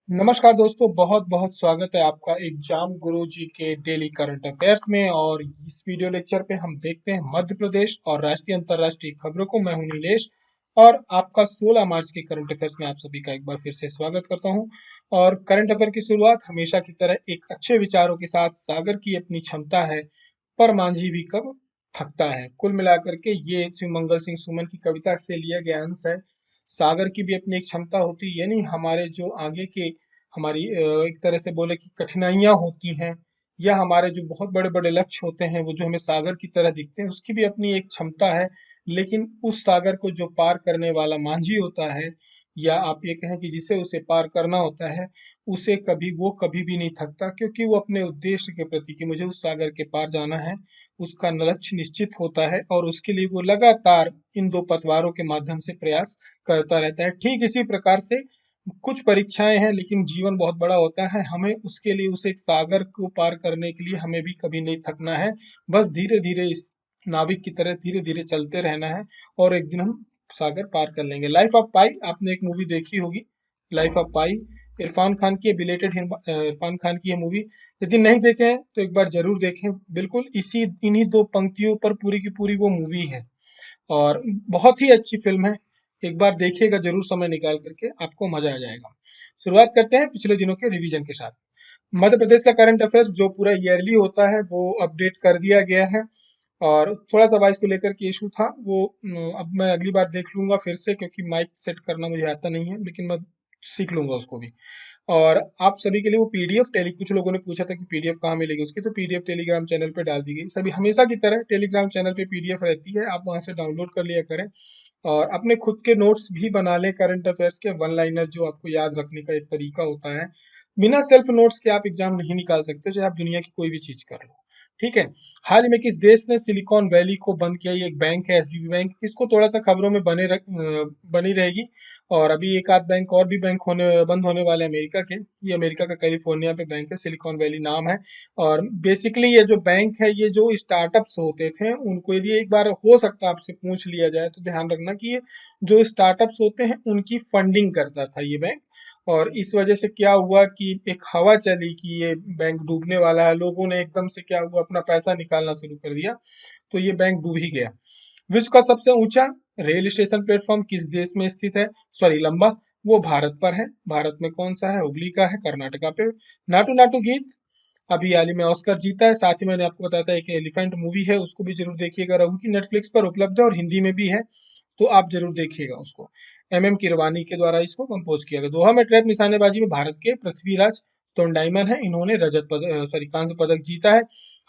नमस्कार दोस्तों, बहुत बहुत स्वागत है आपका एग्जाम गुरुजी के डेली करंट अफेयर्स में। और इस वीडियो लेक्चर पे हम देखते हैं मध्य प्रदेश और राष्ट्रीय अंतर्राष्ट्रीय खबरों को। मैं हूं नीलेश और आपका 16 मार्च के करंट अफेयर्स में आप सभी का एक बार फिर से स्वागत करता हूं। और करंट अफेयर की शुरुआत हमेशा की तरह एक अच्छे विचारों के साथ। सागर की अपनी क्षमता है पर मांझी भी कब थकता है। कुल मिलाकर के ये शिवमंगल सिंह सुमन की कविता से लिया गया अंश है। सागर की भी अपनी एक क्षमता होती है, यानी हमारे जो आगे के हमारी एक तरह से बोले कि कठिनाइयां होती हैं या हमारे जो बहुत बड़े बड़े लक्ष्य होते हैं वो जो हमें सागर की तरह दिखते हैं, उसकी भी अपनी एक क्षमता है। लेकिन उस सागर को जो पार करने वाला मांझी होता है, या आप ये कहें कि जिसे उसे पार करना होता है, उसे कभी भी नहीं थकता, क्योंकि वो अपने उद्देश्य के प्रति कि मुझे उस सागर के पार जाना है, उसका लक्ष्य निश्चित होता है और उसके लिए वो लगातार इन दो पतवारों के माध्यम से प्रयास करता रहता है। ठीक इसी प्रकार से कुछ परीक्षाएं हैं, लेकिन जीवन बहुत बड़ा होता है। हमें उसके लिए उस एक सागर को पार करने के लिए हमें भी कभी नहीं थकना है। बस धीरे धीरे इस नाविक की तरह धीरे धीरे चलते रहना है और एक दिन हम सागर पार कर लेंगे। लाइफ ऑफ पाई, आपने एक मूवी देखी होगी, लाइफ ऑफ पाई। इरफान खान की बिलेटेड इरफान खान की ये मूवी, यदि नहीं देखे हैं तो एक बार जरूर देखें। बिल्कुल इसी इन्हीं दो पंक्तियों पर पूरी की पूरी वो मूवी है और बहुत ही अच्छी फिल्म है। एक बार देखिएगा जरूर समय निकाल करके, आपको मजा आ जाएगा। शुरुआत करते हैं पिछले दिनों के रिवीजन के साथ। मध्य प्रदेश का करंट अफेयर्स जो पूरा ईयरली होता है वो अपडेट कर दिया गया है। और थोड़ा सा वॉइस को लेकर के इशू था वो, अब मैं अगली बार देख लूंगा फिर से, क्योंकि माइक सेट करना मुझे आता नहीं है, लेकिन मैं सीख लूंगा उसको भी। और आप सभी के लिए वो पीडीएफ टेली, कुछ लोगों ने पूछा था कि पीडीएफ कहाँ मिलेगी उसकी, तो पीडीएफ टेलीग्राम चैनल पे डाल दी गई। सभी हमेशा की तरह टेलीग्राम चैनल पे पीडीएफ रहती है, आप वहां से डाउनलोड कर लिया करें और अपने खुद के नोट्स भी बना लें। करंट अफेयर्स के वन लाइनर जो आपको याद रखने का एक तरीका होता है। बिना सेल्फ नोट्स के आप एग्जाम नहीं निकाल सकते, चाहे आप दुनिया की कोई भी चीज कर लो। ठीक है। हाल ही में किस देश ने सिलिकॉन वैली को बंद किया? ये एक बैंक है, एसबीबी बैंक। इसको थोड़ा सा खबरों में बनी रहेगी। और अभी एक आध बैंक और भी बैंक बंद होने वाले हैं अमेरिका के। ये अमेरिका का कैलिफोर्निया पे बैंक है, सिलिकॉन वैली नाम है। और बेसिकली ये जो बैंक है, ये जो स्टार्टअप्स होते थे उनको यदि एक बार हो सकता है आपसे पूछ लिया जाए तो ध्यान रखना कि ये जो स्टार्टअप्स होते हैं उनकी फंडिंग करता था ये बैंक। और इस वजह से क्या हुआ कि एक हवा चली कि ये बैंक डूबने वाला है, लोगों ने एकदम से क्या हुआ अपना पैसा निकालना शुरू कर दिया, तो ये बैंक डूब ही गया। विश्व का सबसे ऊंचा रेल स्टेशन प्लेटफॉर्म किस देश में स्थित है? सॉरी, लंबा, वो भारत पर है। भारत में कौन सा है? हुगली का है, कर्नाटका पे। नाटू नाटू गीत अभी हाल ही में ऑस्कर जीता है। साथ ही मैंने आपको बताया था एक एलिफेंट मूवी है, उसको भी जरूर देखिएगा। रघु की नेटफ्लिक्स पर उपलब्ध है और हिंदी में भी है, तो आप जरूर देखिएगा उसको। एम किरवानी के द्वारा इसको कंपोज किया गया। दोहा में ट्रैप निशानेबाजी में भारत के पृथ्वीराज तोंडाईमन है, इन्होंने रजत पदक सॉरी कांस्य पदक जीता है।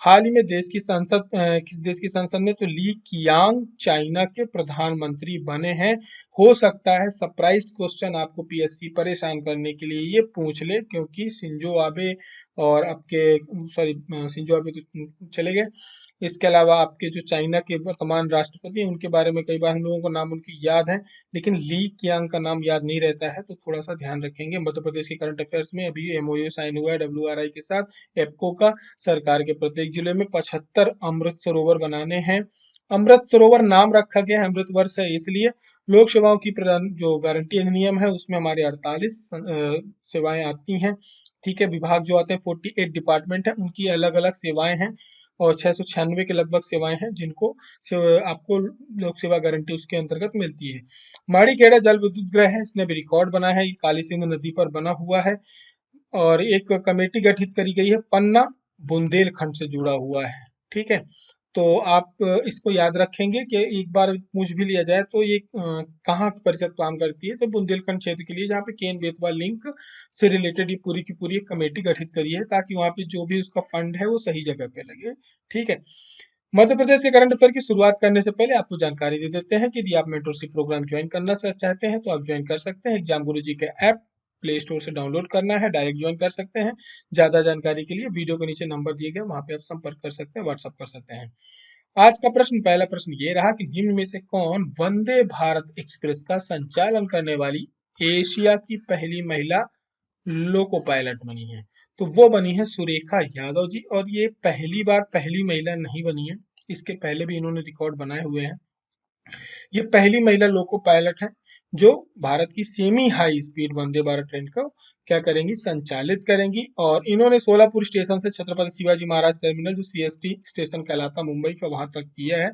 हाल ही में किस देश की संसद ने तो ली कियांग चाइना के प्रधानमंत्री बने हैं। हो सकता है सरप्राइज क्वेश्चन आपको पीएससी परेशान करने के लिए ये पूछ ले, क्योंकि शिंजो आबे और आपके सॉरी शिंजो आबे तो चले गए। इसके अलावा आपके जो चाइना के वर्तमान राष्ट्रपति हैं उनके बारे में कई बार हम लोगों को नाम उनकी याद है, लेकिन ली कियांग का नाम याद नहीं रहता है, तो थोड़ा सा ध्यान रखेंगे। मध्य प्रदेश के करंट अफेयर्स में अभी एमओयू साइन हुआ है डब्ल्यूआरआई के साथ, एप्को का। सरकार के प्रत्येक जिले में 75 अमृत सरोवर बनाने हैं। अमृत सरोवर नाम रखा गया है, अमृत वर्ष है इसलिए। लोक सेवाओं की प्रदान जो गारंटी अधिनियम है उसमें हमारे 48 सेवाएं आती हैं। ठीक है। विभाग जो आते हैं 48 डिपार्टमेंट है, उनकी अलग अलग सेवाएं हैं और 696 के लगभग सेवाएं हैं जिनको आपको लोक सेवा गारंटी उसके अंतर्गत मिलती है। माड़ीखेड़ा जल विद्युत गृह है, इसने भी रिकॉर्ड बना है, ये काली सिंधु नदी पर बना हुआ है। और एक कमेटी गठित करी गई है, पन्ना बुंदेलखंड से जुड़ा हुआ है। ठीक है। तो आप इसको याद रखेंगे कि एक बार पूछ भी लिया जाए तो ये कहाँ परिषद काम करती है, तो बुंदेलखंड क्षेत्र के लिए, जहाँ पे केन बेतवा लिंक से रिलेटेड ये पूरी की पूरी एक कमेटी गठित करी है, ताकि वहाँ पे जो भी उसका फंड है वो सही जगह पे लगे। ठीक है। मध्य प्रदेश के करंट अफेयर की शुरुआत करने से पहले आपको जानकारी दे देते हैं कि यदि आप मेंटरशिप प्रोग्राम ज्वाइन करना चाहते हैं तो आप ज्वाइन कर सकते हैं। एग्जाम गुरुजी के ऐप प्ले स्टोर से डाउनलोड करना है, डायरेक्ट ज्वाइन कर सकते हैं। ज्यादा जानकारी के लिए वीडियो के नीचे नंबर दिए गए, वहां पे आप संपर्क कर सकते हैं, व्हाट्सअप कर सकते हैं। आज का प्रश्न, पहला प्रश्न ये रहा कि निम्न में से कौन वंदे भारत एक्सप्रेस का संचालन करने वाली एशिया की पहली महिला लोको पायलट बनी है? तो वो बनी है सुरेखा यादव जी। और ये पहली बार पहली महिला नहीं बनी है, इसके पहले भी इन्होंने रिकॉर्ड बनाए हुए हैं। ये पहली महिला लोको पायलट है। जो भारत की semi high speed Vande Bharat train को क्या करेंगी, संचालित करेंगी। और इन्होंने सोलापुर स्टेशन से छत्रपति शिवाजी महाराज टर्मिनल, जो सीएसटी स्टेशन कहलाता मुंबई का, वहां तक किया है।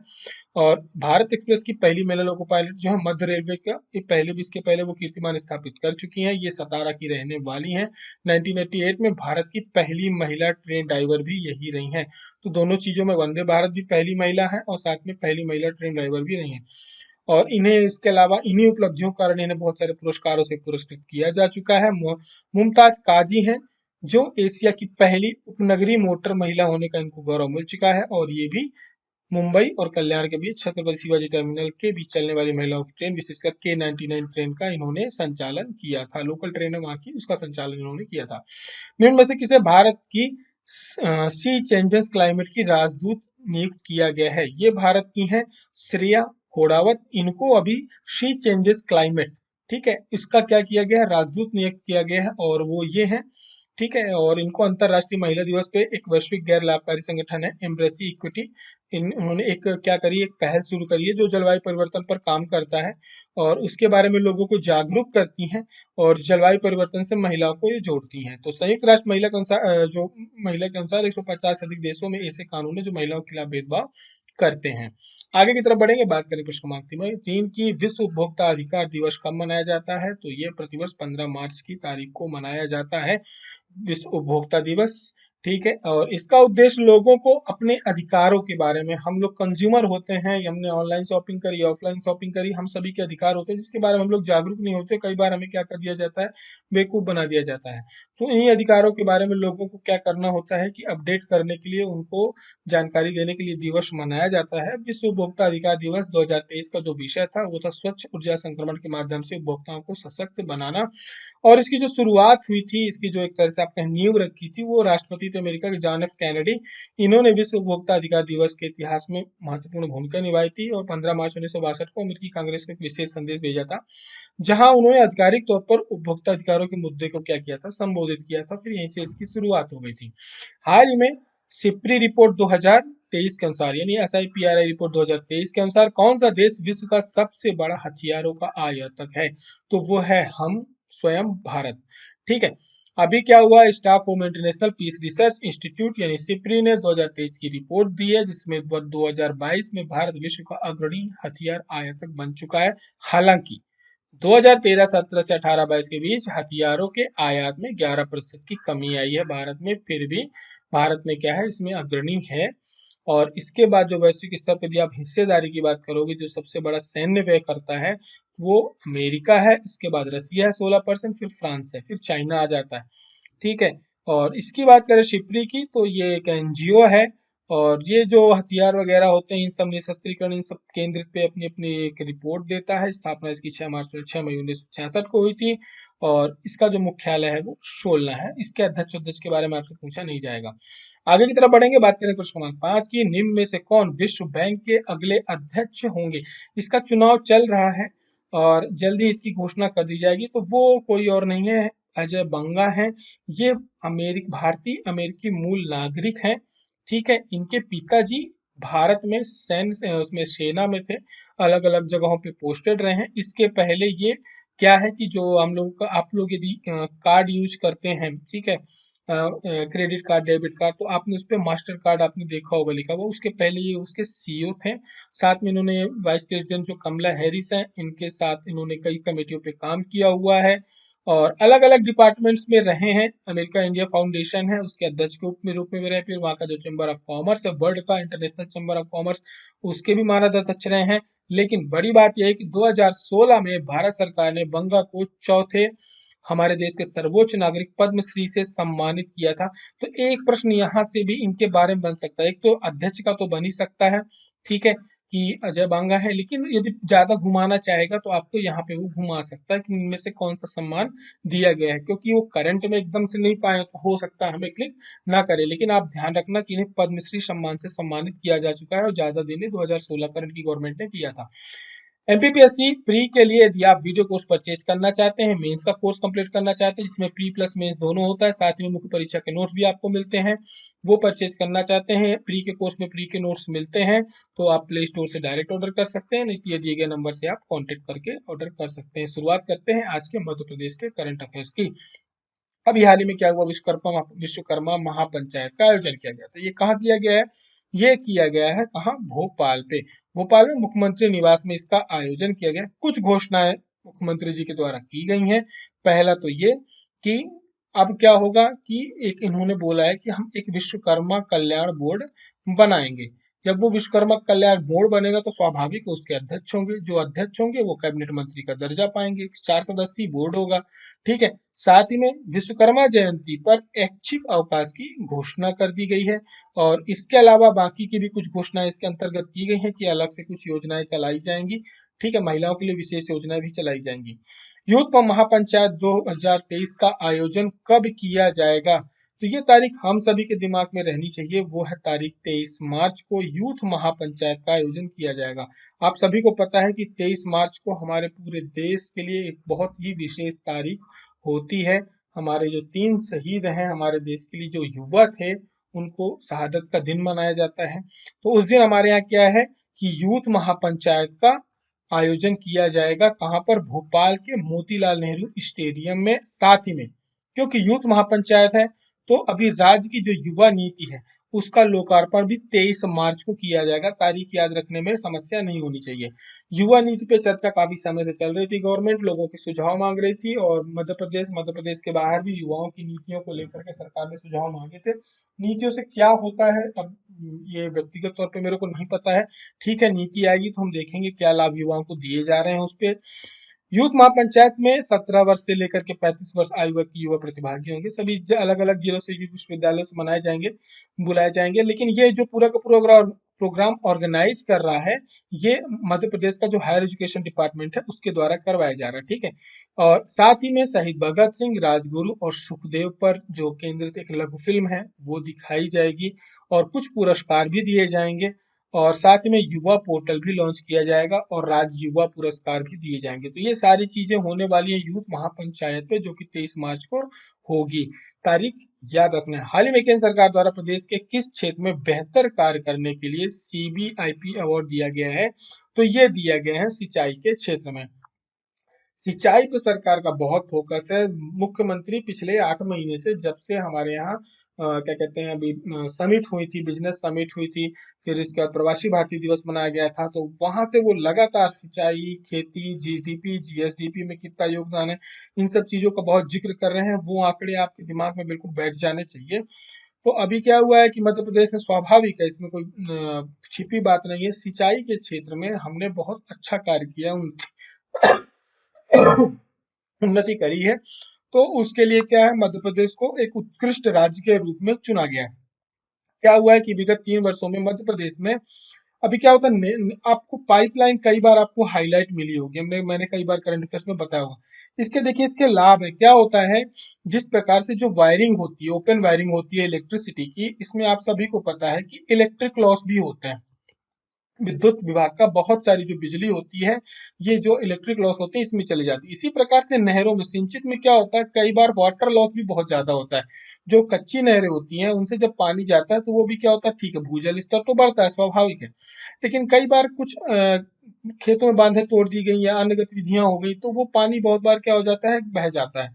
और भारत एक्सप्रेस की पहली महिला लोको पायलट जो है मध्य रेलवे का, ये पहले भी, इसके पहले वो कीर्तिमान स्थापित कर चुकी हैं। ये सतारा की रहने वाली हैं। 1988 में भारत की पहली महिला ट्रेन ड्राइवर भी यही रही हैं। तो दोनों चीजों में वंदे भारत भी पहली महिला है और साथ में पहली महिला ट्रेन ड्राइवर भी रही हैं। और इन्हें, इसके अलावा इन्हीं उपलब्धियों के कारण इन्हें बहुत सारे पुरस्कारों से पुरस्कृत किया जा चुका है। मुमताज काजी हैं, जो एशिया की पहली उपनगरीय मोटर महिला होने का इनको गौरव मिल चुका है। और ये भी मुंबई और कल्याण के बीच छत्रपति शिवाजी टर्मिनल के बीच चलने वाली महिलाओं की ट्रेन, विशेषकर K99 ट्रेन का इन्होंने संचालन किया था। लोकल ट्रेन है वहां की, उसका संचालन इन्होंने किया था। निम्न में से किसे भारत की सी चेंजेस क्लाइमेट की राजदूत नियुक्त किया गया है? ये भारत की हैं श्रेया घोड़ावत। इनको अभी शी चेंजेस क्लाइमेट, ठीक है, इसका क्या किया गया है, राजदूत नियुक्त किया गया है। और वो ये है, ठीक है। और इनको अंतरराष्ट्रीय महिला दिवस पे एक वैश्विक गैर लाभकारी संगठन है एम्ब्रेसी इक्विटी, इन्होंने एक क्या करी, एक पहल शुरू करी है जो जलवायु परिवर्तन पर काम करता है और उसके बारे में लोगों को जागरूक करती हैं और जलवायु परिवर्तन से महिलाओं को ये जोड़ती हैं। तो संयुक्त राष्ट्र महिला के अनुसार जो महिला के अनुसार 150 से अधिक देशों में ऐसे कानून है जो महिलाओं के खिलाफ भेदभाव करते हैं। आगे की तरफ बढ़ेंगे, बात करें प्रश्न क्रमांक 3 की विश्व उपभोक्ता अधिकार दिवस कब मनाया जाता है? तो ये प्रतिवर्ष 15 मार्च की तारीख को मनाया जाता है, विश्व उपभोक्ता दिवस। ठीक है। और इसका उद्देश्य लोगों को अपने अधिकारों के बारे में, हम लोग कंज्यूमर होते हैं, हमने ऑनलाइन शॉपिंग करी, ऑफलाइन शॉपिंग करी, हम सभी के अधिकार होते हैं जिसके बारे में हम लोग जागरूक नहीं होते। कई बार हमें क्या कर दिया जाता है, बेवकूफ बना दिया जाता है। तो इन्हीं अधिकारों के बारे में लोगों को क्या करना होता है कि अपडेट करने के लिए, उनको जानकारी देने के लिए दिवस मनाया जाता है। विश्व उपभोक्ता अधिकार दिवस 2023 का जो विषय था वो था स्वच्छ ऊर्जा संक्रमण के माध्यम से उपभोक्ताओं को सशक्त बनाना। और इसकी जो शुरुआत हुई थी, इसकी जो एक तरह से आपने नींव रखी थी, वो राष्ट्रपति थे अमेरिका के जॉन एफ कैनेडी। इन्होंने विश्व उपभोक्ता अधिकार दिवस के इतिहास में महत्वपूर्ण भूमिका निभाई थी और 15 मार्च 1962 को अमेरिकी कांग्रेस को एक विशेष संदेश भेजा था, जहां उन्होंने आधिकारिक तौर पर उपभोक्ता अधिकारों के मुद्दे को क्या किया था, संबोधित किया था। फिर यहीं से इसकी शुरुआत हो गई थी। हाल ही में सिप्री रिपोर्ट 2023 के अनुसार, यानी SIPRI रिपोर्ट 2023 के अनुसार, कौन सा देश विश्व का सबसे बड़ा हथियारों का आयातक है? तो वो है हम स्वयं भारत। ठीक है। अभी क्या हुआ, Stockholm international peace research institute यानी सिप्री ने 2023 की रिपोर्ट दी है, जिसमें 2022 में भारत विश्व का अग्रणी हथियार आयातक बन चुका है। हालांकि 2013-17 से 18-22 के बीच हथियारों के आयात में 11% की कमी आई है भारत में। फिर भी भारत में क्या है, इसमें अग्रणी है। और इसके बाद जो वैश्विक स्तर पर यदि आप हिस्सेदारी की बात करोगे, जो सबसे बड़ा सैन्य व्यय करता है वो अमेरिका है, इसके बाद रसिया है 16%, फिर फ्रांस है, फिर चाइना आ जाता है। ठीक है। और इसकी बात करें शिप्री की, तो ये एक NGO है और ये जो हथियार वगैरह होते हैं, इन सब निशस्त्रीकरण, इन सब केंद्रित पे अपनी अपनी एक रिपोर्ट देता है। स्थापना इसकी 6 मई 1966 को हुई थी और इसका जो मुख्यालय है वो सोलना है। इसके अध्यक्ष के बारे में आपसे पूछा नहीं जाएगा। आगे की तरफ बढ़ेंगे, बात करें प्रश्न क्रमांक 5 की, निम्न में से कौन विश्व बैंक के अगले अध्यक्ष होंगे? इसका चुनाव चल रहा है और जल्दी इसकी घोषणा कर दी जाएगी। तो वो कोई और नहीं है, अजय बंगा हैं। ये भारतीय अमेरिकी मूल नागरिक हैं। ठीक है। इनके पिताजी भारत में सैन्य उसमें सेना में थे, अलग अलग जगहों पे पोस्टेड रहे हैं। इसके पहले ये क्या है कि जो हम लोग का, आप लोग यदि कार्ड यूज करते हैं, ठीक है, क्रेडिट कार्ड, डेबिट कार्ड, तो आपने उस पे मास्टर कार्ड आपने देखा होगा लिखा हुआ, उसके पहले ये उसके CEO थे। साथ में इन्होंने वाइस प्रेसिडेंट जो कमला हैरिस हैं, इनके साथ इन्होंने कई कमेटियों पे काम किया हुआ है और अलग अलग डिपार्टमेंट्स में रहे हैं। अमेरिका इंडिया फाउंडेशन है, उसके अध्यक्ष के रूप में भी रहे। फिर वहाँ का जो चैम्बर ऑफ कॉमर्स है, वर्ल्ड का इंटरनेशनल चैम्बर ऑफ कॉमर्स, उसके भी महारथ अध्यक्ष रहे हैं। लेकिन बड़ी बात यह है कि 2016 में भारत सरकार ने बंगा को चौथे हमारे देश के सर्वोच्च नागरिक पद्मश्री से सम्मानित किया था। तो एक प्रश्न यहाँ से भी इनके बारे में बन सकता है। एक तो अध्यक्ष का तो बन ही सकता है, ठीक है, कि अजय बांगा है, लेकिन यदि ज्यादा घुमाना चाहेगा तो आपको यहाँ पे वो घुमा सकता है कि इनमें से कौन सा सम्मान दिया गया है। क्योंकि वो करंट में एकदम से नहीं पाए तो हो सकता है हमें क्लिक ना करे, लेकिन आप ध्यान रखना कि इन्हें पद्मश्री सम्मान से सम्मानित किया जा चुका है और ज्यादा दिन 2016 करंट की गवर्नमेंट ने किया था। एमपीपीएससी प्री के लिए यदि आप वीडियो कोर्स परचेज करना चाहते हैं, मेंस का कोर्स कंप्लीट करना चाहते हैं जिसमें प्री प्लस मेंस दोनों होता है, साथ में मुख्य परीक्षा के नोट्स भी आपको मिलते हैं, वो परचेज करना चाहते हैं, प्री के कोर्स में प्री के नोट्स मिलते हैं, तो आप प्ले स्टोर से डायरेक्ट ऑर्डर कर सकते हैं, नहीं तो ये दिए गए नंबर से आप कॉन्टेक्ट करके ऑर्डर कर सकते हैं। शुरुआत करते हैं आज के मध्य प्रदेश के करंट अफेयर्स की। अभी हाल ही में क्या हुआ, विश्वकर्मा महापंचायत का आयोजन किया गया था। ये कहाँ किया गया है? ये किया गया है कहाँ? भोपाल पे। भोपाल में मुख्यमंत्री निवास में इसका आयोजन किया गया। कुछ घोषणाएं मुख्यमंत्री जी के द्वारा की गई हैं। पहला तो ये कि अब क्या होगा कि एक इन्होंने बोला है कि हम एक विश्वकर्मा कल्याण बोर्ड बनाएंगे। जब वो विश्वकर्मा कल्याण बोर्ड बनेगा तो स्वाभाविक है उसके अध्यक्ष होंगे, जो अध्यक्ष होंगे वो कैबिनेट मंत्री का दर्जा पाएंगे, 4 सदस्यीय बोर्ड होगा। ठीक है। साथ ही में विश्वकर्मा जयंती पर ऐच्छिक अवकाश की घोषणा कर दी गई है, और इसके अलावा बाकी की भी कुछ घोषणाएं इसके अंतर्गत की गई हैं कि अलग से कुछ योजनाएं चलाई जाएंगी। ठीक है, महिलाओं के लिए विशेष योजनाएं भी चलाई जाएंगी। यूथ महापंचायत 2023 का आयोजन कब किया जाएगा? तो ये तारीख हम सभी के दिमाग में रहनी चाहिए, वो है तारीख 23 मार्च को यूथ महापंचायत का आयोजन किया जाएगा। आप सभी को पता है कि 23 मार्च को हमारे पूरे देश के लिए एक बहुत ही विशेष तारीख होती है। हमारे जो 3 शहीद हैं हमारे देश के लिए, जो युवा थे, उनको शहादत का दिन मनाया जाता है। तो उस दिन हमारे यहाँ क्या है कि यूथ महापंचायत का आयोजन किया जाएगा। कहाँ पर? भोपाल के मोतीलाल नेहरू स्टेडियम में। साथ ही में क्योंकि यूथ महापंचायत है, तो अभी राज्य की जो युवा नीति है उसका लोकार्पण भी 23 मार्च को किया जाएगा। तारीख याद रखने में समस्या नहीं होनी चाहिए। युवा नीति पे चर्चा काफी समय से चल रही थी, गवर्नमेंट लोगों के सुझाव मांग रही थी, और मध्य प्रदेश के बाहर भी युवाओं की नीतियों को लेकर के सरकार ने सुझाव मांगे थे। नीतियों से क्या होता है अब ये व्यक्तिगत तौर पे मेरे को नहीं पता है। ठीक है, नीति आएगी तो हम देखेंगे क्या लाभ युवाओं को दिए जा रहे हैं उस पे। यूथ महापंचायत में 17 वर्ष से लेकर के 35 वर्ष आयु वर्ग के युवा प्रतिभागी होंगे। सभी अलग अलग जिलों से, विश्वविद्यालयों से मनाए जाएंगे, बुलाए जाएंगे। लेकिन ये जो पूरा का प्रोग्राम ऑर्गेनाइज कर रहा है, ये मध्य प्रदेश का जो हायर एजुकेशन डिपार्टमेंट है उसके द्वारा करवाया जा रहा है। ठीक है। और साथ ही में शहीद भगत सिंह, राजगुरु और सुखदेव पर जो केंद्रित एक लघु फिल्म है वो दिखाई जाएगी, और कुछ पुरस्कार भी दिए जाएंगे। और साथ में युवा पोर्टल भी लॉन्च किया जाएगा, और राज्य युवा पुरस्कार भी दिए जाएंगे। तो ये सारी चीजें होने वाली है यूथ महापंचायत पे, जो कि 23 मार्च को होगी। तारीख याद रखना है। हाल ही में केंद्र सरकार द्वारा प्रदेश के किस क्षेत्र में बेहतर कार्य करने के लिए सीबीआईपी अवार्ड दिया गया है? तो ये दिया गया है सिंचाई के क्षेत्र में। सिंचाई पे सरकार का बहुत फोकस है। मुख्यमंत्री पिछले 8 महीने से, जब से हमारे यहाँ क्या कहते हैं, अभी समिट हुई थी, बिजनेस समिट हुई थी, फिर इसके बाद प्रवासी भारतीय दिवस मनाया गया था, तो वहां से वो लगातार सिंचाई, खेती, जीडीपी, जीएसडीपी में कितना योगदान है, इन सब चीजों का बहुत जिक्र कर रहे हैं। वो आंकड़े आपके दिमाग में बिल्कुल बैठ जाने चाहिए। तो अभी क्या हुआ है कि मध्य प्रदेश में, स्वाभाविक है, इसमें कोई छिपी बात नहीं है, सिंचाई के क्षेत्र में हमने बहुत अच्छा कार्य किया, उन्नति करी है। तो उसके लिए क्या है, मध्य प्रदेश को एक उत्कृष्ट राज्य के रूप में चुना गया है। क्या हुआ है कि विगत 3 वर्षों में मध्य प्रदेश में, अभी क्या होता है, आपको पाइपलाइन कई बार आपको हाईलाइट मिली होगी, मैंने कई बार करंट अफेयर्स में बताया होगा। इसके देखिए, इसके लाभ है। क्या होता है, जिस प्रकार से जो वायरिंग होती है, ओपन वायरिंग होती है इलेक्ट्रिसिटी की, इसमें आप सभी को पता है कि इलेक्ट्रिक लॉस भी होते हैं। विद्युत विभाग का बहुत सारी जो बिजली होती है, ये जो इलेक्ट्रिक लॉस होते हैं इसमें चली जाती है। इसी प्रकार से नहरों में, सिंचित में क्या होता है, कई बार वाटर लॉस भी बहुत ज्यादा होता है। जो कच्ची नहरें होती हैं उनसे जब पानी जाता है तो वो भी क्या होता है, ठीक है, भूजल स्तर तो बढ़ता है, स्वाभाविक है, लेकिन कई बार कुछ खेतों में बांधे तोड़ दी गई या अन्य गतिविधियां हो गई, तो वो पानी बहुत बार क्या हो जाता है, बह जाता है।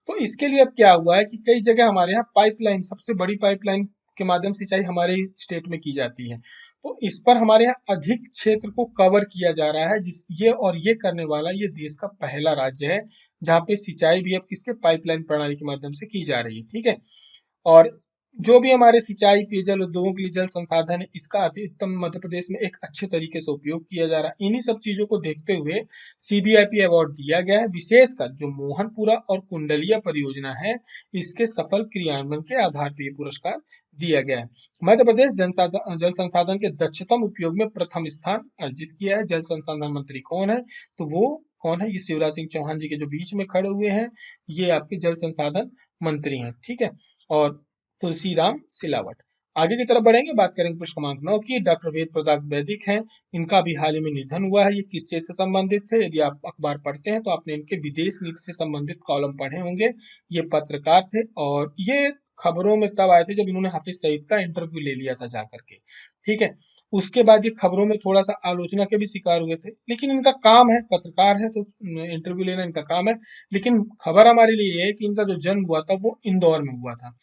तो इसके लिए अब क्या हुआ है कि कई जगह हमारे यहाँ पाइपलाइन, सबसे बड़ी पाइपलाइन के माध्यम से सिंचाई हमारे ही स्टेट में की जाती है। तो इस पर हमारे यहाँ अधिक क्षेत्र को कवर किया जा रहा है, ये करने वाला ये देश का पहला राज्य है जहाँ पे सिंचाई भी अब किसके, पाइपलाइन प्रणाली के माध्यम से की जा रही है। ठीक है। और जो भी हमारे सिंचाई, पेयजल उद्योगों के लिए जल संसाधन है, इसका अधिकतम मध्य प्रदेश में एक अच्छे तरीके से उपयोग किया जा रहा है। इन्हीं सब चीजों को देखते हुए सीबीआईपी अवार्ड दिया गया है। विशेषकर जो मोहनपुरा और कुंडलिया परियोजना है, इसके सफल क्रियान्वयन के आधार पर ये पुरस्कार दिया गया है। मध्य प्रदेश जल संसाधन के दक्षतम उपयोग में प्रथम स्थान अर्जित किया है। जल संसाधन मंत्री कौन है? तो वो कौन है? ये शिवराज सिंह चौहान जी के जो बीच में खड़े हुए हैं, ये आपके जल संसाधन मंत्री हैं। ठीक है। और तुलसीराम सिलावट। आगे की तरफ बढ़ेंगे, बात करेंगे प्रश्न क्रमांक 9 की। डॉक्टर वेद प्रताप वैदिक हैं, इनका अभी हाल ही में निधन हुआ है। ये किस चीज से संबंधित थे? यदि आप अखबार पढ़ते हैं तो आपने इनके विदेश नीति से संबंधित कॉलम पढ़े होंगे। ये पत्रकार थे और ये खबरों में तब आए थे जब इन्होंने हाफिज सईद का इंटरव्यू ले लिया था जाकर के। ठीक है, उसके बाद ये खबरों में थोड़ा सा आलोचना के भी शिकार हुए थे, लेकिन इनका काम है, पत्रकार है तो इंटरव्यू लेना इनका काम है। लेकिन खबर हमारे लिए ये है कि इनका जो जन्म हुआ था वो इंदौर में हुआ था।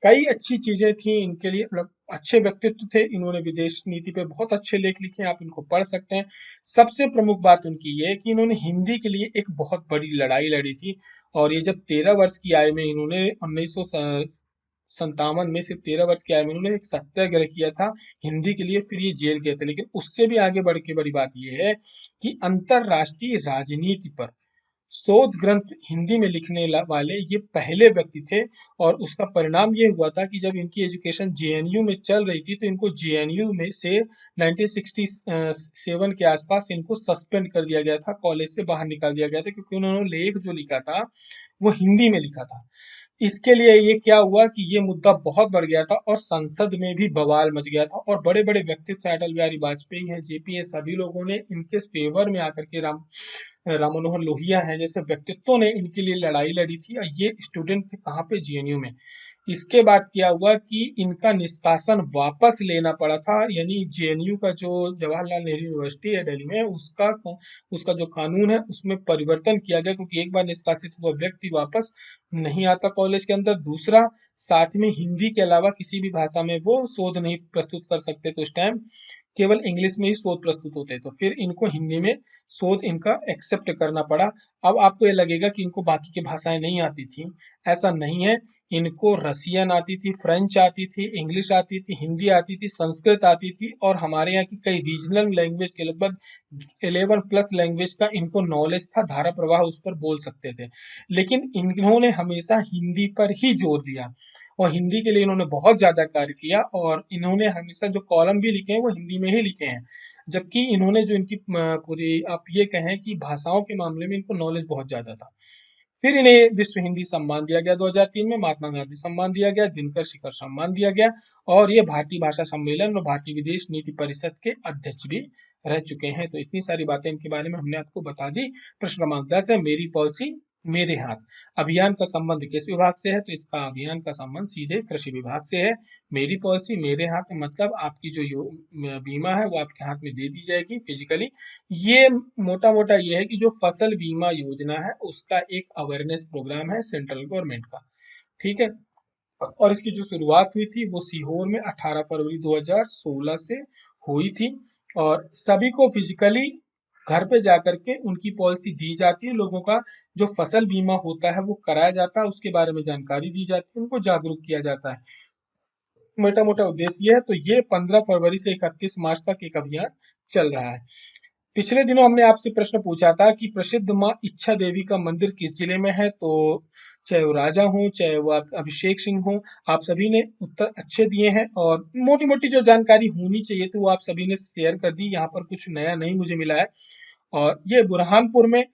कई अच्छी चीजें थी इनके लिए, मतलब अच्छे व्यक्तित्व थे। इन्होंने विदेश नीति पे बहुत अच्छे लेख लिखे हैं, आप इनको पढ़ सकते हैं। सबसे प्रमुख बात उनकी ये है कि इन्होंने हिंदी के लिए एक बहुत बड़ी लड़ाई लड़ी थी। और ये जब 13 वर्ष की आयु में इन्होंने 1957 में, सिर्फ 13 वर्ष की आयु में इन्होंने एक सत्याग्रह किया था हिंदी के लिए, फिर ये जेल गए थे। लेकिन उससे भी आगे बढ़ के बड़ी बात यह है कि अंतरराष्ट्रीय राजनीति पर शोध ग्रंथ हिंदी में लिखने वाले ये पहले व्यक्ति थे। और उसका परिणाम ये हुआ था कि जब इनकी एजुकेशन जेएनयू में चल रही थी तो इनको जेएनयू में से 1967 के आसपास इनको सस्पेंड कर दिया गया था, कॉलेज से बाहर निकाल दिया गया था, क्योंकि उन्होंने लेख जो लिखा था वो हिंदी में लिखा था। इसके लिए ये क्या हुआ कि ये मुद्दा बहुत बढ़ गया था और संसद में भी बवाल मच गया था। और बड़े बड़े व्यक्तित्व, अटल बिहारी वाजपेयी हैं, जेपी है, सभी लोगों ने इनके फेवर में आकर के राम मनोहर लोहिया हैं जैसे व्यक्तित्वों ने इनके लिए लड़ाई लड़ी थी। और ये स्टूडेंट थे कहाँ पे? जेएनयू में। इसके बाद क्या हुआ कि इनका निष्कासन वापस लेना पड़ा था, यानी जेएनयू का जो जवाहरलाल नेहरू यूनिवर्सिटी है दिल्ली में, उसका उसका जो कानून है उसमें परिवर्तन किया गया, क्योंकि एक बार निष्कासित हुआ व्यक्ति वापस नहीं आता कॉलेज के अंदर। दूसरा, साथ में हिंदी के अलावा किसी भी भाषा में वो शोध नहीं प्रस्तुत कर सकते थे उस टाइम, केवल इंग्लिश में ही शोध प्रस्तुत होते। तो फिर इनको हिंदी में शोध इनका एक्सेप्ट करना पड़ा। अब आपको ये लगेगा कि इनको बाकी की भाषाएं नहीं आती थी, ऐसा नहीं है। इनको रसियन आती थी, फ्रेंच आती थी, इंग्लिश आती थी, हिंदी आती थी, संस्कृत आती थी, और हमारे यहाँ की कई रीजनल लैंग्वेज के लगभग 11+ लैंग्वेज का इनको नॉलेज था, धारा प्रवाह उस पर बोल सकते थे। लेकिन इन्होंने हमेशा हिंदी पर ही जोर दिया और हिंदी के लिए इन्होंने बहुत ज्यादा कार्य किया। और इन्होंने हमेशा जो कॉलम भी लिखे हैं वो हिंदी में ही लिखे हैं, जबकि इन्होंने जो इनकी पूरी, आप ये कहें कि भाषाओं के मामले में इनको नॉलेज बहुत ज्यादा था। फिर इन्हें विश्व हिंदी सम्मान दिया गया 2003 में, महात्मा गांधी सम्मान दिया गया, दिनकर शिखर सम्मान दिया गया, और ये भारतीय भाषा सम्मेलन और भारतीय विदेश नीति परिषद के अध्यक्ष भी रह चुके हैं। तो इतनी सारी बातें इनके बारे में हमने आपको बता दी। प्रश्न क्रमांक 10 है, मेरी पॉलिसी मेरे हाथ अभियान का संबंध किस विभाग से है? तो इसका अभियान का संबंध सीधे कृषि विभाग से है। मेरी पॉलिसी मेरे हाथ में मतलब आपकी जो बीमा है वो आपके हाथ में दे दी जाएगी फिजिकली। ये मोटा मोटा ये है कि जो फसल बीमा योजना है उसका एक अवेयरनेस प्रोग्राम है सेंट्रल गवर्नमेंट का। ठीक है, और इसकी जो शुरुआत हुई थी वो सीहोर में 18 फरवरी 2016 से हुई थी। और सभी को फिजिकली घर पे जाकर के उनकी पॉलिसी दी जाती है। लोगों का जो फसल बीमा होता है वो कराया जाता है, उसके बारे में जानकारी दी जाती है, उनको जागरूक किया जाता है। मोटा मोटा उद्देश्य ये है। तो ये 15 फरवरी से 31 मार्च तक एक अभियान चल रहा है। पिछले दिनों हमने आपसे प्रश्न पूछा था कि प्रसिद्ध माँ इच्छा देवी का मंदिर किस जिले में है? तो चाहे वो राजा हो, चाहे वो आप अभिषेक सिंह हो, आप सभी ने उत्तर अच्छे दिए हैं। और मोटी मोटी जो जानकारी होनी चाहिए थी वो आप सभी ने शेयर कर दी, यहाँ पर कुछ नया नहीं मुझे मिला है। और ये बुरहानपुर में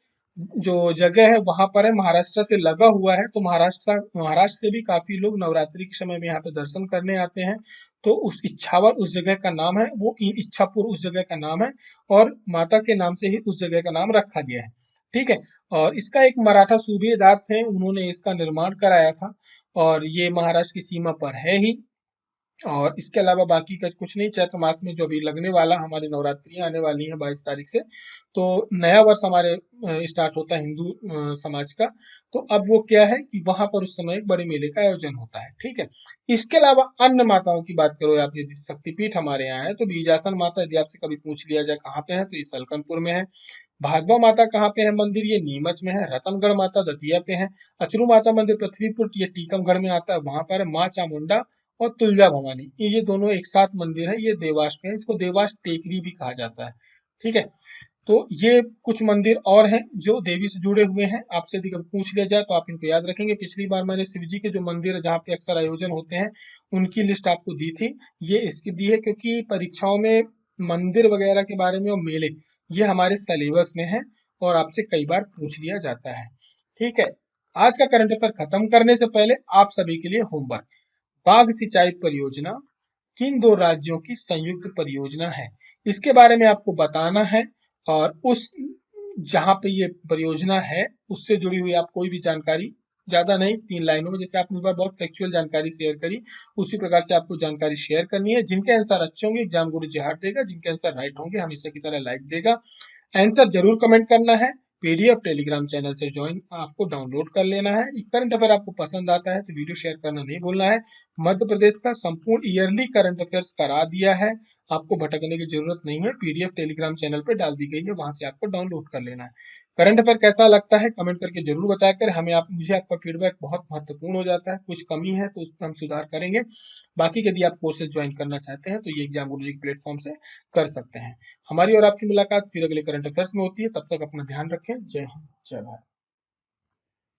जो जगह है वहां पर है, महाराष्ट्र से लगा हुआ है। तो महाराष्ट्र से भी काफी लोग नवरात्रि के समय में यहाँ पे दर्शन करने आते हैं। तो उस इच्छावर उस जगह का नाम है, वो इच्छापुर उस जगह का नाम है, और माता के नाम से ही उस जगह का नाम रखा गया है। ठीक है, और इसका एक मराठा सूबेदार थे, उन्होंने इसका निर्माण कराया था, और ये महाराष्ट्र की सीमा पर है ही। और इसके अलावा बाकी का कुछ नहीं। चैत्र मास में जो अभी लगने वाला, हमारी नवरात्रि आने वाली है 22 तारीख से, तो नया वर्ष हमारे स्टार्ट होता है हिंदू समाज का। तो अब वो क्या है कि वहां पर उस समय एक बड़े मेले का आयोजन होता है। ठीक है, इसके अलावा अन्य माताओं की बात करो, आप यदि शक्तिपीठ हमारे यहाँ है तो बीजासन माता, यदि आपसे कभी पूछ लिया जाए कहाँ पे है तो ये सलकनपुर में है। भादवा माता कहाँ पे है मंदिर? ये नीमच में है। रतनगढ़ माता दतिया पे है। अचरू माता मंदिर पृथ्वीपुर, ये टीकमगढ़ में आता है, वहां पर है। माँ चामुंडा और तुलजा भवानी, ये दोनों एक साथ मंदिर है, ये देवास में है, इसको देवास टेकरी भी कहा जाता है। ठीक है, तो ये कुछ मंदिर और हैं जो देवी से जुड़े हुए हैं। आपसे यदि कभी पूछ लिया जाए तो आप इनको याद रखेंगे। पिछली बार मैंने शिव जी के जो मंदिर है जहाँ पे अक्सर आयोजन होते हैं उनकी लिस्ट आपको दी थी, ये इसकी दी है क्योंकि परीक्षाओं में मंदिर वगैरह के बारे में और मेले, ये हमारे सिलेबस में है और आपसे कई बार पूछ लिया जाता है। ठीक है, आज का करंट अफेयर खत्म करने से पहले आप सभी के लिए होमवर्क। बाघ सिंचाई परियोजना किन दो राज्यों की संयुक्त परियोजना है? इसके बारे में आपको बताना है और उस जहाँ पे ये परियोजना है उससे जुड़ी हुई आप कोई भी जानकारी, ज्यादा नहीं, 3 लाइनों में, जैसे आपने इस बार बहुत फैक्चुअल जानकारी शेयर करी उसी प्रकार से आपको जानकारी शेयर करनी है। जिनके आंसर अच्छे होंगे एग्जाम गुरु जी हार्ट देगा, जिनके आंसर राइट होंगे हमेशा की तरह लाइक देगा। आंसर जरूर कमेंट करना है। पीडीएफ टेलीग्राम चैनल से ज्वाइन आपको डाउनलोड कर लेना है। करंट अफेयर आपको पसंद आता है तो वीडियो शेयर करना नहीं भूलना है। मध्य प्रदेश का संपूर्ण ईयरली करंट अफेयर्स करा दिया है, आपको भटकने की जरूरत नहीं है। पीडीएफ टेलीग्राम चैनल पे डाल दी गई है, वहां से आपको डाउनलोड कर लेना है। करंट अफेयर कैसा लगता है कमेंट करके जरूर बताया कर, हमें आप मुझे आपका फीडबैक बहुत महत्वपूर्ण हो जाता है। कुछ कमी है तो उसमें हम सुधार करेंगे। बाकी यदि आप कोर्सेज ज्वाइन करना चाहते हैं तो ये एग्जाम गुरुजी के प्लेटफॉर्म से कर सकते हैं। हमारी और आपकी मुलाकात फिर अगले करंट अफेयर्स में होती है, तब तक अपना ध्यान रखें। जय हिंद, जय भारत।